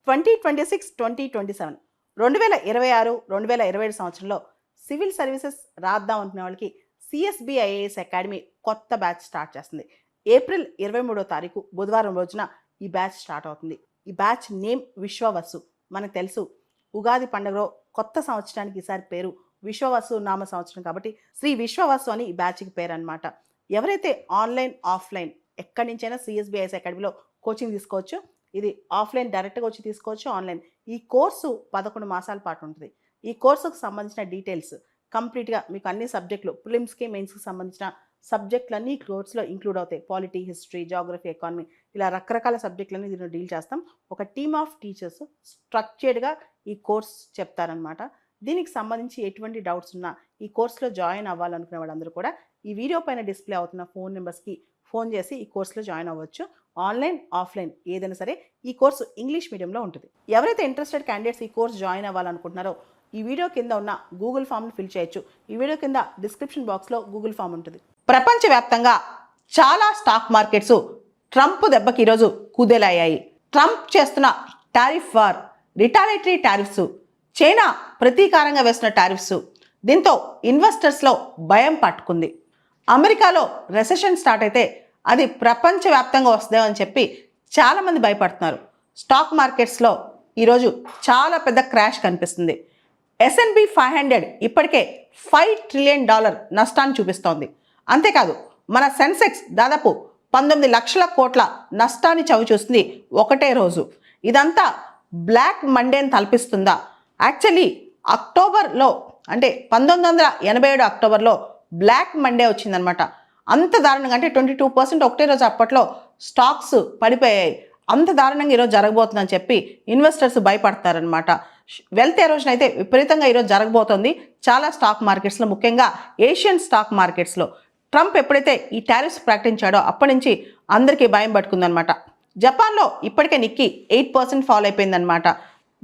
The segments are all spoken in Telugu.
2026 2027 2026 2027 సంవత్సరంలో సివిల్ సర్వీసెస్ రాద్దాం అనుకునే వాళ్ళకి సిఎస్బి ఐఏఎస్ అకాడమీ కొత్త బ్యాచ్ స్టార్ట్ చేస్తుంది. ఏప్రిల్ 23వ తారీఖు బుధవారం రోజున ఈ బ్యాచ్ స్టార్ట్ అవుతుంది. ఈ బ్యాచ్ నేమ్ విశ్వవసు. మనకు తెలుసు ఉగాది పండుగలో కొత్త సంవత్సరానికి ఈసారి పేరు విశ్వవసు నామ సంవత్సరం కాబట్టి శ్రీ విశ్వవసు అని ఈ బ్యాచ్కి పేరు అనమాట. ఎవరైతే ఆన్లైన్ ఆఫ్లైన్ ఎక్కడి నుంచైనా సిఎస్బిఐఎస్ అకాడమీలో కోచింగ్ తీసుకోవచ్చు. ఇది ఆఫ్లైన్ డైరెక్ట్గా వచ్చి తీసుకోవచ్చు, ఆన్లైన్. ఈ కోర్సు 11 మాసాల పాటు ఉంటుంది. ఈ కోర్సుకు సంబంధించిన డీటెయిల్స్ కంప్లీట్గా మీకు అన్ని సబ్జెక్టులు ప్రిలిమ్స్కి మెయిన్స్కి సంబంధించిన సబ్జెక్టులన్నీ ఈ కోర్సులో ఇంక్లూడ్ అవుతాయి. పాలిటీ, హిస్టరీ, జాగ్రఫీ, ఎకానమీ, ఇలా రకరకాల సబ్జెక్టులన్నీ దీన్ని డీల్ చేస్తాం. ఒక టీమ్ ఆఫ్ టీచర్స్ స్ట్రక్చర్డ్గా ఈ కోర్స్ చెప్తారనమాట. దీనికి సంబంధించి ఎటువంటి డౌట్స్ ఉన్నా ఈ కోర్సులో జాయిన్ అవ్వాలనుకునే వాళ్ళందరూ కూడా ఈ వీడియో పైన డిస్ప్లే అవుతున్న ఫోన్ నెంబర్స్కి ఫోన్ చేసి ఈ కోర్సులో జాయిన్ అవ్వచ్చు. ఆన్లైన్ ఆఫ్లైన్ ఏదైనా సరే ఈ కోర్సు ఇంగ్లీష్ మీడియంలో ఉంటుంది. ఎవరైతే ఇంట్రెస్టెడ్ క్యాండిడేట్స్ ఈ కోర్స్ జాయిన్ అవ్వాలనుకుంటున్నారో ఈ వీడియో కింద ఉన్న గూగుల్ ఫామ్ని ఫిల్ చేయొచ్చు. ఈ వీడియో కింద డిస్క్రిప్షన్ బాక్స్లో గూగుల్ ఫామ్ ఉంటుంది. ప్రపంచవ్యాప్తంగా చాలా స్టాక్ మార్కెట్స్ ట్రంప్ దెబ్బకి ఈరోజు కుదేలయ్యాయి. ట్రంప్ చేస్తున్న టారిఫ్ వార్, రిటాలిటరీ టారిఫ్స్, చైనా ప్రతీకారంగా వేసిన టారిఫ్స్, దీంతో ఇన్వెస్టర్స్లో భయం పట్టుకుంది. అమెరికాలో రెసెషన్ స్టార్ట్ అయితే అది ప్రపంచవ్యాప్తంగా వస్తుందేమో అని చెప్పి చాలామంది భయపడుతున్నారు. స్టాక్ మార్కెట్స్లో ఈరోజు చాలా పెద్ద క్రాష్ కనిపిస్తుంది. S&P 500 ఇప్పటికే $5 ట్రిలియన్ నష్టాన్ని చూపిస్తోంది. అంతేకాదు మన సెన్సెక్స్ దాదాపు 19 లక్షల కోట్ల నష్టాన్ని చవిచూస్తుంది ఒకటే రోజు. ఇదంతా బ్లాక్ మండేని తలపిస్తుందా? యాక్చువల్లీ అక్టోబర్లో అంటే 1987 అక్టోబర్లో బ్లాక్ మండే వచ్చిందనమాట. అంత దారుణంగా అంటే 22% ఒకటే రోజు అప్పట్లో స్టాక్స్ పడిపోయాయి. అంత దారుణంగా ఈరోజు జరగబోతుందని చెప్పి ఇన్వెస్టర్స్ భయపడతారనమాట. వెళ్తే రోజునైతే విపరీతంగా ఈరోజు జరగబోతోంది చాలా స్టాక్ మార్కెట్స్లో, ముఖ్యంగా ఏషియన్ స్టాక్ మార్కెట్స్లో. ట్రంప్ ఎప్పుడైతే ఈ టారిఫ్స్ ప్రకటించాడో అప్పటి నుంచి అందరికీ భయం పట్టుకుందనమాట. జపాన్లో ఇప్పటికే నిక్కీ 8% ఫాల్ అయిపోయిందనమాట.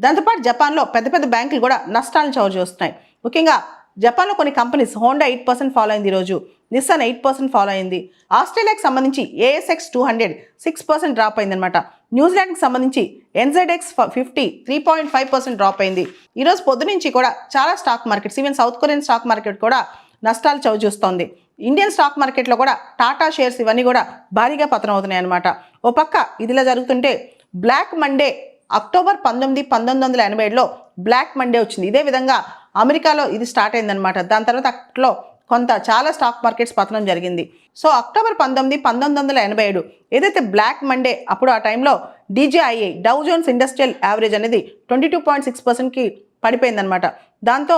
దాంతోపాటు జపాన్లో పెద్ద పెద్ద బ్యాంకులు కూడా నష్టాలను చవి చూస్తున్నాయి. ముఖ్యంగా జపాన్లో కొన్ని కంపెనీస్, హోండా 8% ఫాలో అయింది ఈరోజు, నిస్సాన్ 8% ఫాలో అయింది. ఆస్ట్రేలియాకి సంబంధించి ASX 200 6% డ్రాప్ అయిందనమాట. న్యూజిలాండ్కి సంబంధించి NZX 50 3.5% డ్రాప్ అయింది. ఈరోజు పొద్దు నుంచి కూడా చాలా stock markets, even south Korean stock market కూడా నష్టాలు చవి చూస్తోంది. ఇండియన్ స్టాక్ మార్కెట్లో కూడా టాటా షేర్స్ ఇవన్నీ కూడా భారీగా పతనం అవుతున్నాయి అనమాట. ఓ పక్క ఇదిలా జరుగుతుంటే బ్లాక్ మండే అక్టోబర్ 19, 1987లో బ్లాక్ మండే వచ్చింది. ఇదే విధంగా అమెరికాలో ఇది స్టార్ట్ అయిందనమాట. దాని తర్వాత అట్లో చాలా స్టాక్ మార్కెట్స్ పతనం జరిగింది. సో అక్టోబర్ 19, 1987 ఏదైతే బ్లాక్ మండే, అప్పుడు ఆ టైంలో DJIA Dow Jones industrial average అనేది 22.6%కి పడిపోయిందనమాట. దాంతో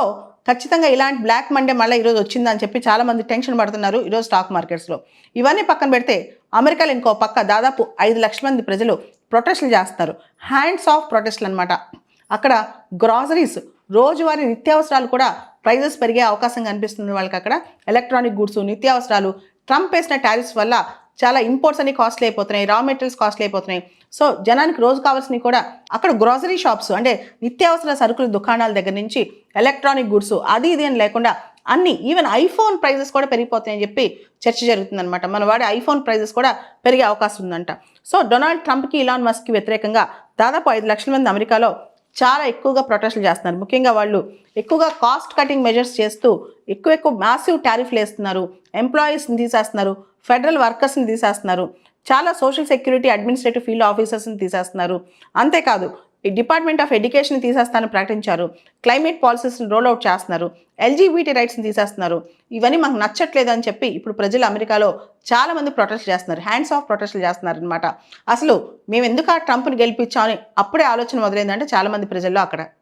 ఖచ్చితంగా ఇలాంటి బ్లాక్ మండే మళ్ళీ ఈరోజు వచ్చిందని చెప్పి చాలామంది టెన్షన్ పడుతున్నారు ఈరోజు స్టాక్ మార్కెట్స్లో. ఇవన్నీ పక్కన పెడితే అమెరికాలో ఇంకో పక్క దాదాపు 5 లక్షల మంది ప్రజలు ప్రొటెస్టులు చేస్తున్నారు. హ్యాండ్స్ ఆఫ్ ప్రొటెస్టులు అనమాట. అక్కడ గ్రాసరీస్, రోజువారీ నిత్యావసరాలు కూడా ప్రైజెస్ పెరిగే అవకాశం కనిపిస్తుంది వాళ్ళకి. అక్కడ ఎలక్ట్రానిక్ గుడ్స్, నిత్యావసరాలు ట్రంప్ వేసిన టారిఫ్స్ వల్ల చాలా ఇంపోర్ట్స్ అన్ని కాస్ట్లీ అయిపోతున్నాయి, రా మెటీరియల్స్ కాస్ట్లీ అయిపోతున్నాయి. సో జనానికి రోజు కావాల్సినవి కూడా అక్కడ గ్రాసరీ షాప్స్ అంటే నిత్యావసర సరుకుల దుకాణాల దగ్గర నుంచి ఎలక్ట్రానిక్ గుడ్స్ అది ఇది అని లేకుండా అన్ని, ఈవెన్ ఐఫోన్ ప్రైజెస్ కూడా పెరిగిపోతాయని చెప్పి చర్చ జరుగుతుందనమాట. మన వాడే ఐఫోన్ ప్రైజెస్ కూడా పెరిగే అవకాశం ఉందంట. సో డొనాల్డ్ ట్రంప్కి, ఇలాన్ మస్క్కి వ్యతిరేకంగా దాదాపు 5 లక్షల మంది అమెరికాలో చాలా ఎక్కువగా ప్రొటెస్టులు చేస్తున్నారు. ముఖ్యంగా వాళ్ళు ఎక్కువగా కాస్ట్ కటింగ్ మెజర్స్ చేస్తూ ఎక్కువ మ్యాసివ్ టారిఫ్లు వేస్తున్నారు. ఎంప్లాయీస్ని తీసేస్తున్నారు, ఫెడరల్ వర్కర్స్ని తీసేస్తున్నారు, చాలా సోషల్ సెక్యూరిటీ అడ్మినిస్ట్రేటివ్ ఫీల్డ్ ఆఫీసర్స్ని తీసేస్తున్నారు. అంతేకాదు ఈ డిపార్ట్మెంట్ ఆఫ్ ఎడ్యుకేషన్ తీసేస్తానని ప్రకటించారు. క్లైమేట్ పాలసీస్ని రోల్అవుట్ చేస్తున్నారు. LGBT రైట్స్ని తీసేస్తున్నారు. ఇవన్నీ మాకు నచ్చట్లేదు అని చెప్పి ఇప్పుడు ప్రజలు అమెరికాలో చాలామంది ప్రొటెస్ట్ చేస్తున్నారు, హ్యాండ్స్ ఆఫ్ ప్రొటెస్టులు చేస్తున్నారు అనమాట. అసలు మేము ఎందుకు ఆ ట్రంప్ని గెలిపించామని అప్పుడే ఆలోచన మొదలైందంటే చాలామంది ప్రజల్లో అక్కడ.